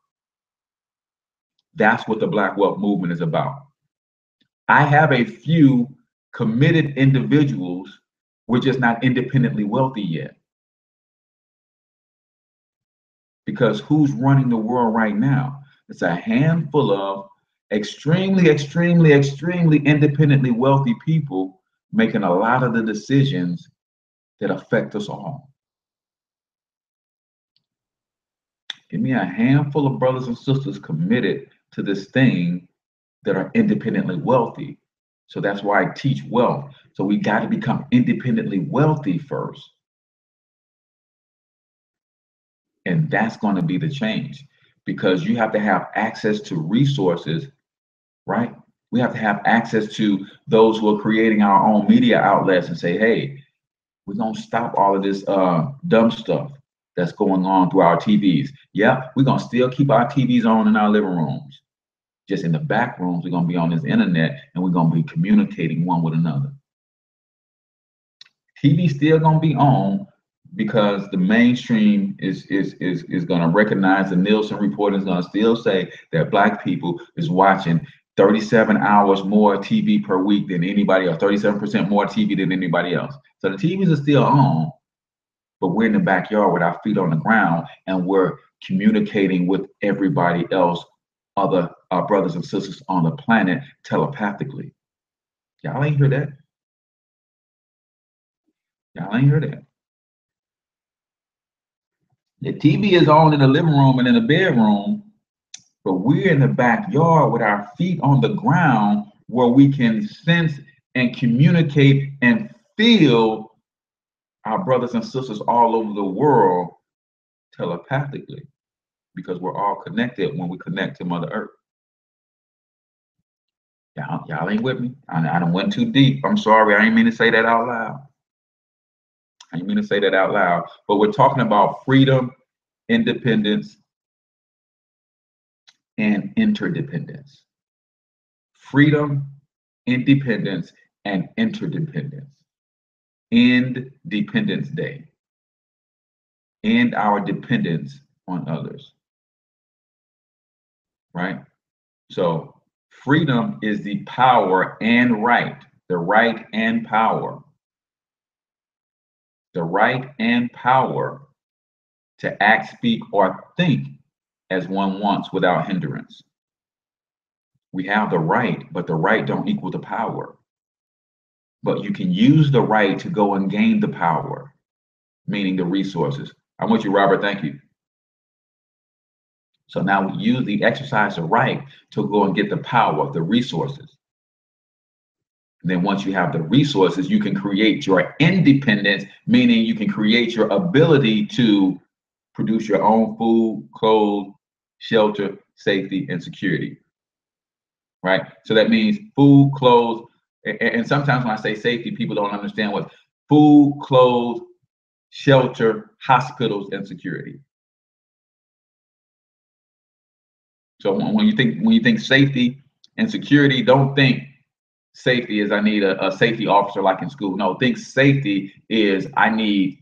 S3: That's what the Black Wealth Movement is about. I have a few committed individuals. We're just not independently wealthy yet. Because who's running the world right now? It's a handful of extremely independently wealthy people making a lot of the decisions that affect us all. Give me a handful of brothers and sisters committed to this thing that are independently wealthy. So that's why I teach wealth. So we got to become independently wealthy first. And that's going to be the change, because you have to have access to resources, right? We have to have access to those who are creating our own media outlets and say, hey, we're going to stop all of this dumb stuff that's going on through our TVs. Yeah, we're going to still keep our TVs on in our living rooms. Just in the back rooms, we're going to be on this internet and we're going to be communicating one with another. TV still going to be on, because the mainstream is going to recognize, the Nielsen report is going to still say that Black people is watching 37 hours more TV per week than anybody else, 37% more TV than anybody else. So the TVs are still on, but we're in the backyard with our feet on the ground and we're communicating with everybody else, other brothers and sisters on the planet, telepathically. Y'all ain't hear that? Y'all ain't hear that? The TV is on in the living room and in the bedroom, but we're in the backyard with our feet on the ground where we can sense and communicate and feel our brothers and sisters all over the world telepathically, because we're all connected when we connect to Mother Earth. Y'all ain't with me? I done went too deep. I'm sorry. I ain't mean to say that out loud. I didn't mean to say that out loud, but we're talking about freedom, independence, and interdependence. Freedom, independence, and interdependence. End Dependence Day. End our dependence on others. Right? So freedom is the power and right, the right and power, the right and power to act, speak, or think as one wants without hindrance. We have the right, but the right don't equal the power. But you can use the right to go and gain the power, meaning the resources. I'm with you, Robert. Thank you. So now we use the exercise of right to go and get the power, the resources. And then once you have the resources, you can create your independence, meaning you can create your ability to produce your own food, clothes, shelter, safety, and security. Right? So that means food, clothes, and sometimes when I say safety, people don't understand what food, clothes, shelter, hospitals, and security. So when you think safety and security, don't think safety is I need a safety officer like in school. No, think safety is I need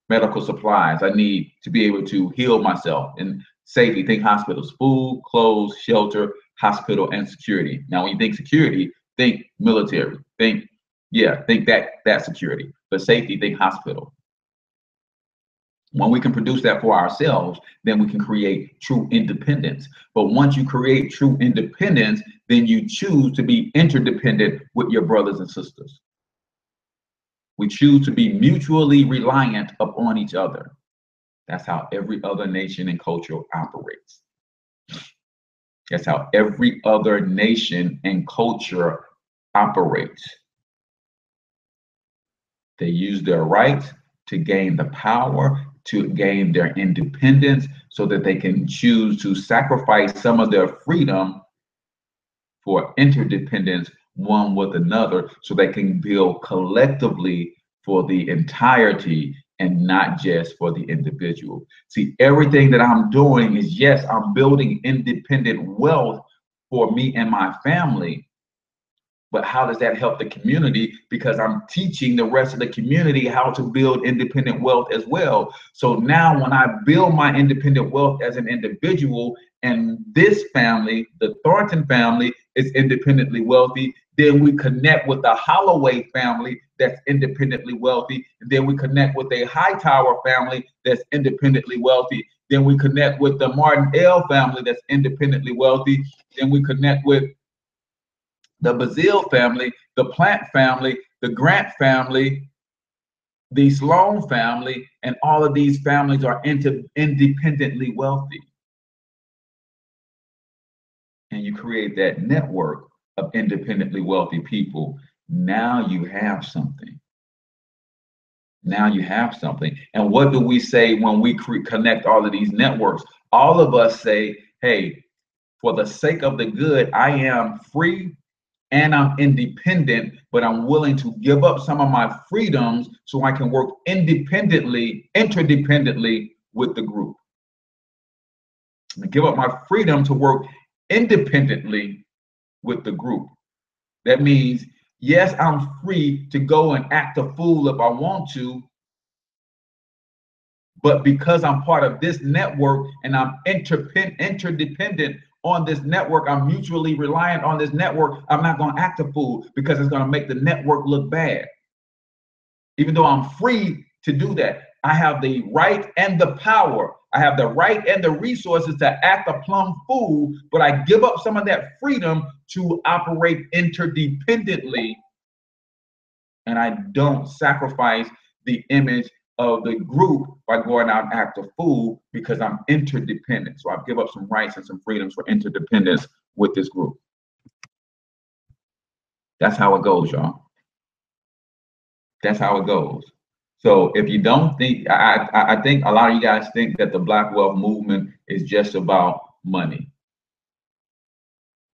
S3: medical supplies. I need to be able to heal myself. And safety, think hospitals, food, clothes, shelter, hospital, and security. Now, when you think security, think military. Think that security. But safety, think hospital. When we can produce that for ourselves, then we can create true independence. But once you create true independence, then you choose to be interdependent with your brothers and sisters. We choose to be mutually reliant upon each other. That's how every other nation and culture operates. That's how every other nation and culture operates. They use their rights to gain the power, to gain their independence, so that they can choose to sacrifice some of their freedom for interdependence one with another, so they can build collectively for the entirety and not just for the individual. See, everything that I'm doing is, yes, I'm building independent wealth for me and my family. But how does that help the community? Because I'm teaching the rest of the community how to build independent wealth as well. So now when I build my independent wealth as an individual, and this family, the Thornton family, is independently wealthy, then we connect with the Holloway family that's independently wealthy. And then we connect with a Hightower family that's independently wealthy. Then we connect with the Martin L family that's independently wealthy. Then we connect with the Bazille family, the Plant family, the Grant family, the Sloan family, and all of these families are independently wealthy. And you create that network of independently wealthy people. Now you have something. Now you have something. And what do we say when we connect all of these networks? All of us say, hey, for the sake of the good, I am free and I'm independent, but I'm willing to give up some of my freedoms so I can work independently, interdependently with the group. I give up my freedom to work independently with the group. That means, yes, I'm free to go and act a fool if I want to, but because I'm part of this network and I'm interdependent on this network, I'm mutually reliant on this network, I'm not going to act a fool because it's going to make the network look bad. Even though I'm free to do that, I have the right and the power. I have the right and the resources to act a plumb fool, but I give up some of that freedom to operate interdependently, and I don't sacrifice the image of the group by going out and act a fool because I'm interdependent. So I give up some rights and some freedoms for interdependence with this group. That's how it goes, y'all. That's how it goes. So if you don't think, I think a lot of you guys think that the Black Wealth Movement is just about money.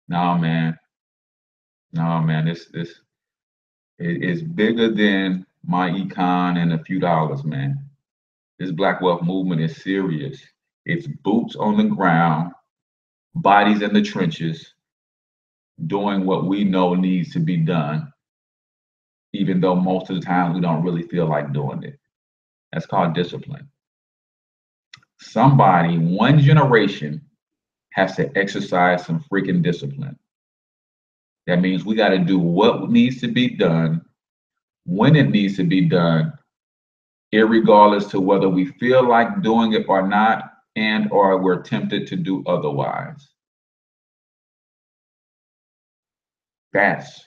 S3: No, man. No, man. This is bigger than my econ and a few dollars, man. This Black Wealth Movement is serious. It's boots on the ground. bodies in the trenches, doing what we know needs to be done, even though most of the time we don't really feel like doing it. That's called discipline. Somebody, one generation, has to exercise some freaking discipline. That means we got to do what needs to be done, when it needs to be done, irregardless to whether we feel like doing it or not, and or we're tempted to do otherwise. That's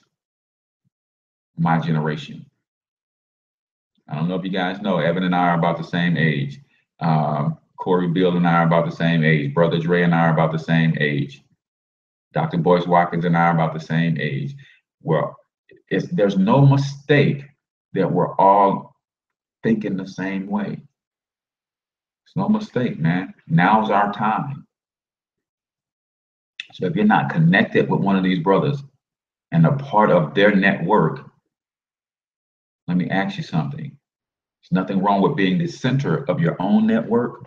S3: my generation. I don't know if you guys know, Evan and I are about the same age. Corey Bill and I are about the same age. Brother Dre and I are about the same age. Dr. Boyce Watkins and I are about the same age. Well, there's no mistake that we're all thinking the same way. It's no mistake, man. Now's our time. So if you're not connected with one of these brothers and a part of their network, let me ask you something. There's nothing wrong with being the center of your own network.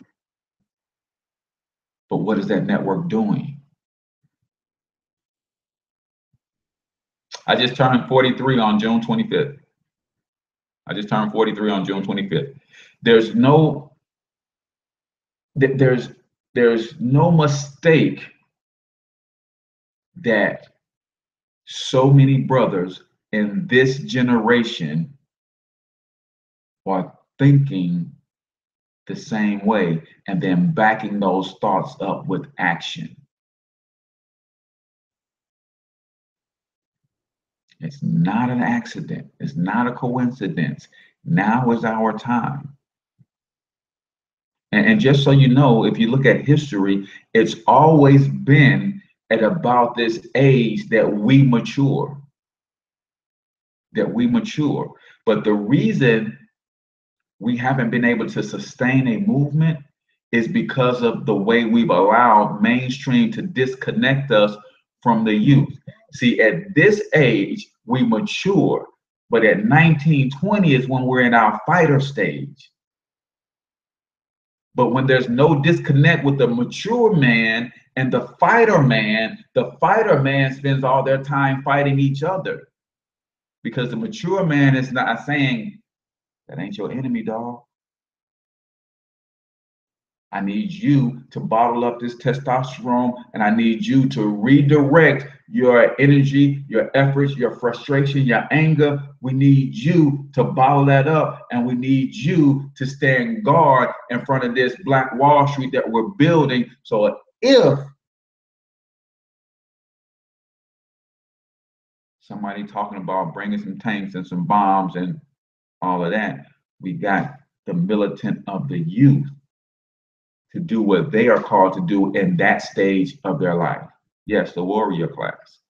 S3: But what is that network doing? I just turned 43 on June 25th. I just turned 43 on June 25th. There's no mistake that so many brothers in this generation are thinking the same way and then backing those thoughts up with action. It's not an accident. It's not a coincidence. Now is our time. And just so you know, if you look at history, it's always been at about this age that we mature. But the reason we haven't been able to sustain a movement is because of the way we've allowed mainstream to disconnect us from the youth. See, at this age, we mature, but at 19, 20 is when we're in our fighter stage. But when there's no disconnect with the mature man and the fighter man spends all their time fighting each other. Because the mature man is not saying, that ain't your enemy, dog. I need you to bottle up this testosterone, and I need you to redirect your energy, your efforts, your frustration, your anger. We need you to bottle that up, and we need you to stand guard in front of this Black Wall Street that we're building. So if somebody talking about bringing some tanks and some bombs and all of that, we got the militant of the youth to do what they are called to do in that stage of their life. Yes, the warrior class.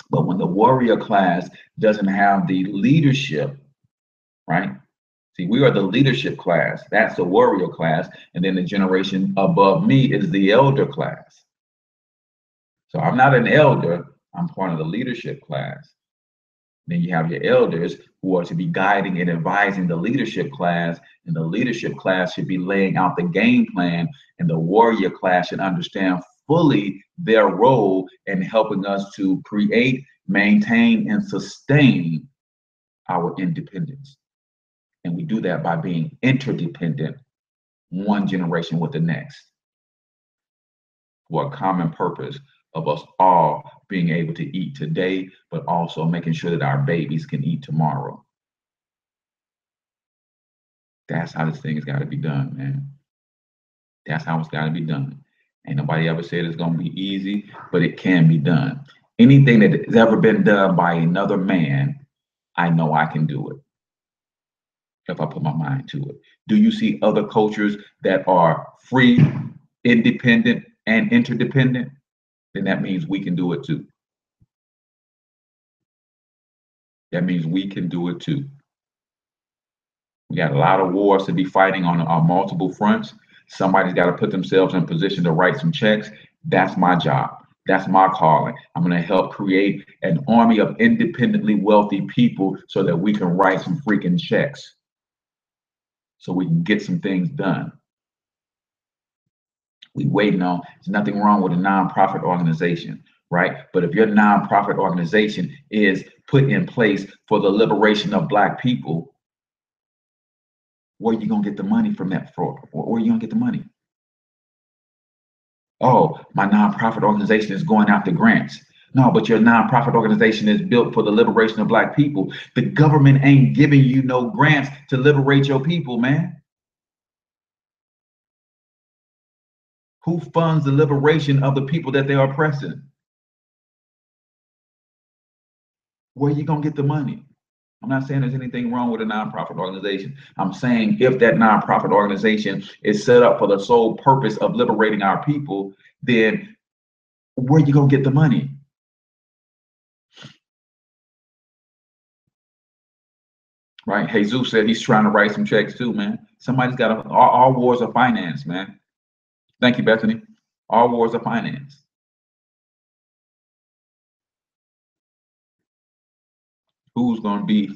S3: But when the warrior class doesn't have the leadership, right? See, we are the leadership class. That's the warrior class. And then the generation above me is the elder class. So I'm not an elder. I'm part of the leadership class. Then you have your elders who are to be guiding and advising the leadership class, and the leadership class should be laying out the game plan, and the warrior class should understand fully their role in helping us to create, maintain, and sustain our independence. And we do that by being interdependent, one generation with the next, for a common purpose of us all being able to eat today, but also making sure that our babies can eat tomorrow. That's how this thing has got to be done, man. That's how it's got to be done. Ain't nobody ever said it's going to be easy, but it can be done. Anything that has ever been done by another man, I know I can do it if I put my mind to it. Do you see other cultures that are free, independent, and interdependent? Then that means we can do it too. That means we can do it too. We got a lot of wars to be fighting on multiple fronts. Somebody's got to put themselves in position to write some checks. That's my job. That's my calling. I'm going to help create an army of independently wealthy people so that we can write some freaking checks, so we can get some things done. We waiting on. There's nothing wrong with a nonprofit organization, right? But if your nonprofit organization is put in place for the liberation of Black people, where are you gonna get the money from that for? Where are you gonna get the money? Oh, my nonprofit organization is going after grants. No, but your nonprofit organization is built for the liberation of Black people. The government ain't giving you no grants to liberate your people, man. Who funds the liberation of the people that they are oppressing? Where are you gonna get the money? I'm not saying there's anything wrong with a nonprofit organization. I'm saying if that nonprofit organization is set up for the sole purpose of liberating our people, then where are you gonna get the money? Right? Jesus said he's trying to write some checks too, man. Somebody's got to, all wars are finance, man. Thank you, Bethany. All wars are finance. Who's going to be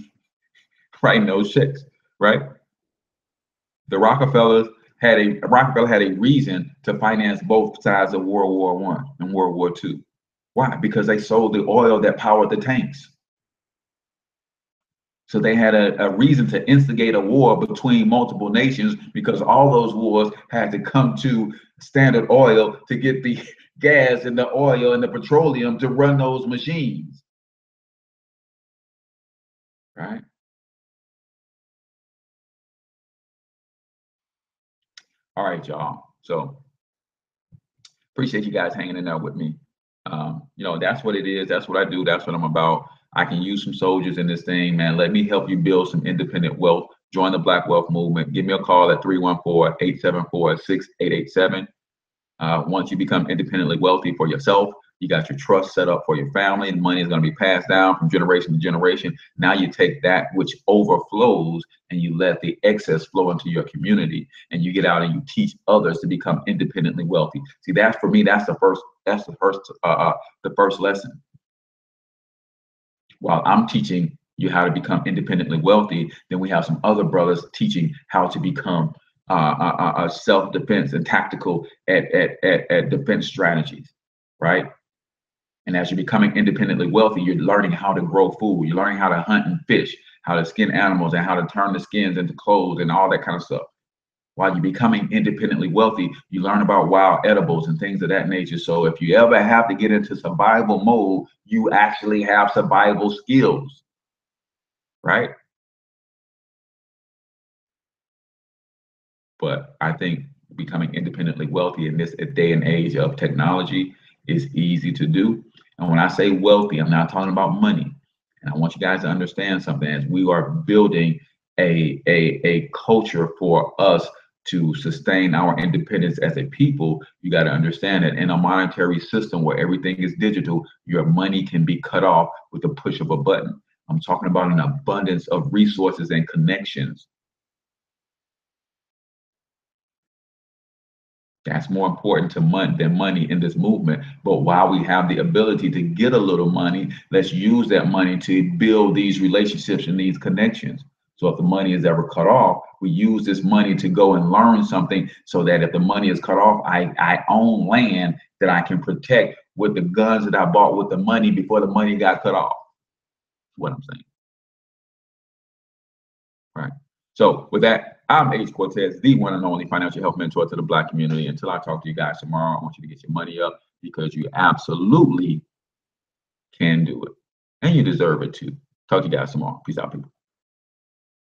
S3: writing those checks, right? The Rockefellers had a reason to finance both sides of World War I and World War II. Why? Because they sold the oil that powered the tanks. So they had a reason to instigate a war between multiple nations, because all those wars had to come to Standard Oil to get the gas and the oil and the petroleum to run those machines. Right? All right, y'all. So appreciate you guys hanging in there with me. You know, that's what it is. That's what I do. That's what I'm about. I can use some soldiers in this thing, man. Let me help you build some independent wealth. Join the Black Wealth Movement. Give me a call at 314-874-6887. Once you become independently wealthy for yourself, you got your trust set up for your family, and money is going to be passed down from generation to generation. Now you take that which overflows and you let the excess flow into your community, and you get out and you teach others to become independently wealthy. See, that's, for me, that's the first lesson. While I'm teaching you how to become independently wealthy, then we have some other brothers teaching how to become self-defense and tactical at defense strategies, right? And as you're becoming independently wealthy, you're learning how to grow food. You're learning how to hunt and fish, how to skin animals, and how to turn the skins into clothes and all that kind of stuff. While you're becoming independently wealthy, you learn about wild edibles and things of that nature. So if you ever have to get into survival mode, you actually have survival skills, right? But I think becoming independently wealthy in this day and age of technology is easy to do. And when I say wealthy, I'm not talking about money. And I want you guys to understand something. As we are building a culture for us to sustain our independence as a people, you got to understand that in a monetary system where everything is digital, your money can be cut off with the push of a button. I'm talking about an abundance of resources and connections. That's more important to money than money in this movement. But while we have the ability to get a little money, let's use that money to build these relationships and these connections. So if the money is ever cut off, we use this money to go and learn something, so that if the money is cut off, I own land that I can protect with the guns that I bought with the money before the money got cut off. That's what I'm saying. Right. So with that, I'm H Cortez, the one and only financial health mentor to the Black community. Until I talk to you guys tomorrow, I want you to get your money up, because you absolutely can do it. And you deserve it too. Talk to you guys tomorrow. Peace out, people.